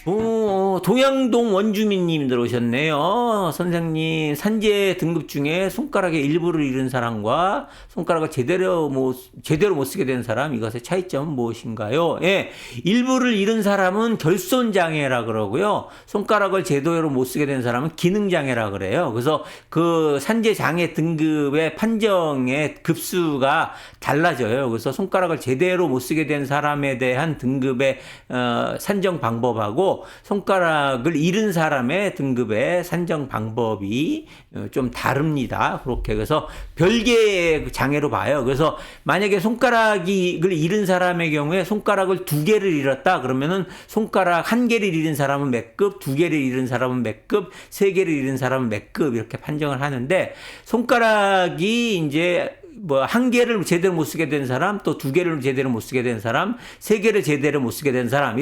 동양동 원주민님 들어오셨네요. 선생님, 산재 등급 중에 손가락의 일부를 잃은 사람과 손가락을 제대로 못 쓰게 된 사람, 이것의 차이점은 무엇인가요? 예, 일부를 잃은 사람은 결손장애라 그러고요. 손가락을 제대로 못 쓰게 된 사람은 기능장애라 그래요. 그래서 그 산재장애 등급의 판정의 급수가 달라져요. 그래서 손가락을 제대로 못 쓰게 된 사람에 대한 등급의 산정 방법하고 손가락을 잃은 사람의 등급의 산정 방법이 좀 다릅니다. 그렇게 그래서 별개의 장애로 봐요. 그래서 만약에 손가락을 잃은 사람의 경우에 손가락을 2개를 잃었다 그러면은 손가락 1개를 잃은 사람은 몇 급, 2개를 잃은 사람은 몇 급, 3개를 잃은 사람은 몇 급 이렇게 판정을 하는데, 손가락이 이제 1개를 제대로 못 쓰게 된 사람, 또 2개를 제대로 못 쓰게 된 사람, 3개를 제대로 못 쓰게 된 사람,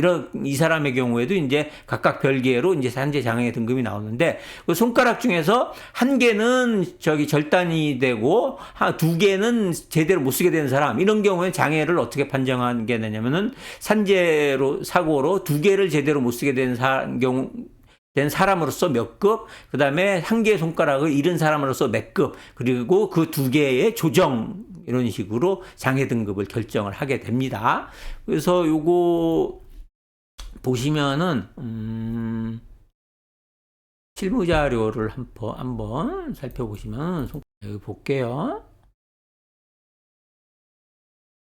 이 사람의 경우에도 이제 각각 별개로 이제 산재 장애 등급이 나오는데, 그 손가락 중에서 1개는 절단이 되고 2개는 제대로 못 쓰게 된 사람, 이런 경우에 장애를 어떻게 판정하는 게 되냐면은 산재로 사고로 2개를 제대로 못 쓰게 된 경우 된 사람으로서 몇 급, 그 다음에 1개의 손가락을 잃은 사람으로서 몇 급, 그리고 그 2개의 조정, 이런 식으로 장애 등급을 결정을 하게 됩니다. 그래서 요거 보시면은 실무 자료를 한번 살펴보시면, 여기 볼게요.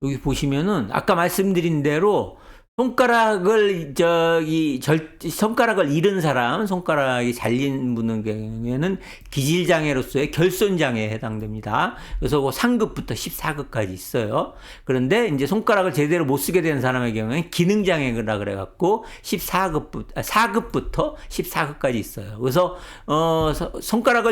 여기 보시면은 아까 말씀드린 대로 손가락을 잃은 사람, 손가락이 잘린 분의 경우에는 기질장애로서의 결손장애에 해당됩니다. 그래서 그 상급부터 14급까지 있어요. 그런데 이제 손가락을 제대로 못 쓰게 된 사람의 경우에는 기능장애라 그래갖고 4급부터 14급까지 있어요. 그래서 손가락을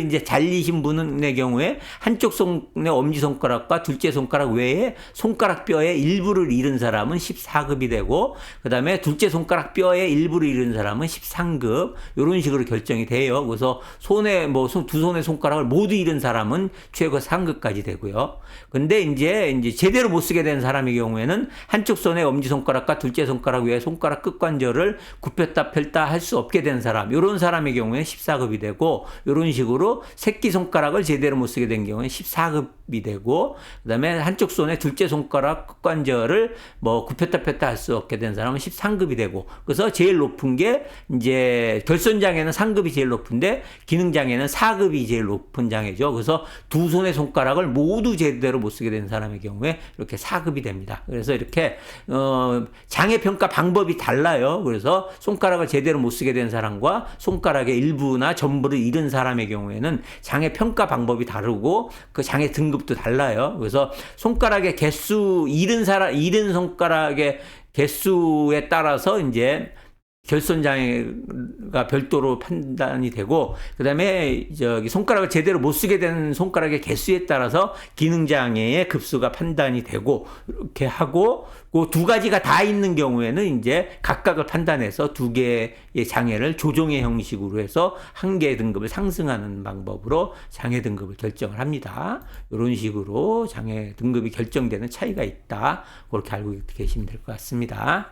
이제 잘리신 분의 경우에 한쪽 손의 엄지손가락과 둘째 손가락 외에 손가락 뼈의 일부를 잃은 사람은 14급이 되고, 그 다음에 둘째 손가락 뼈의 일부를 잃은 사람은 13급, 이런 식으로 결정이 돼요. 그래서 두 손의 손가락을 모두 잃은 사람은 최고 3급까지 되고요. 근데 이제 제대로 못 쓰게 된 사람의 경우에는 한쪽 손의 엄지손가락과 둘째 손가락 외에 손가락 끝관절을 굽혔다 펼다 할 수 없게 된 사람, 이런 사람의 경우에는 14급이 되고, 이런 식으로 새끼손가락을 제대로 못 쓰게 된 경우에는 14급이 되고, 그 다음에 한쪽 손의 둘째 손가락 끝관절을 굽혔다 폈다 할 수 없게 된 사람은 13급이 되고, 그래서 제일 높은 게 이제 결손장애는 3급이 제일 높은데 기능장애는 4급이 제일 높은 장애죠. 그래서 두 손의 손가락을 모두 제대로 못 쓰게 된 사람의 경우에 이렇게 4급이 됩니다. 그래서 이렇게 장애 평가 방법이 달라요. 그래서 손가락을 제대로 못 쓰게 된 사람과 손가락의 일부나 전부를 잃은 사람의 경우에는 장애 평가 방법이 다르고 그 장애 등급도 달라요. 그래서 손가락의 개수, 잃은 손가락의 개수에 따라서 이제 결손장애가 별도로 판단이 되고, 그 다음에 손가락을 제대로 못 쓰게 된 손가락의 개수에 따라서 기능장애의 급수가 판단이 되고, 이렇게 하고, 그 2가지가 다 있는 경우에는 이제 각각을 판단해서 2개의 장애를 조정의 형식으로 해서 1개의 등급을 상승하는 방법으로 장애 등급을 결정을 합니다. 이런 식으로 장애 등급이 결정되는 차이가 있다. 그렇게 알고 계시면 될 것 같습니다.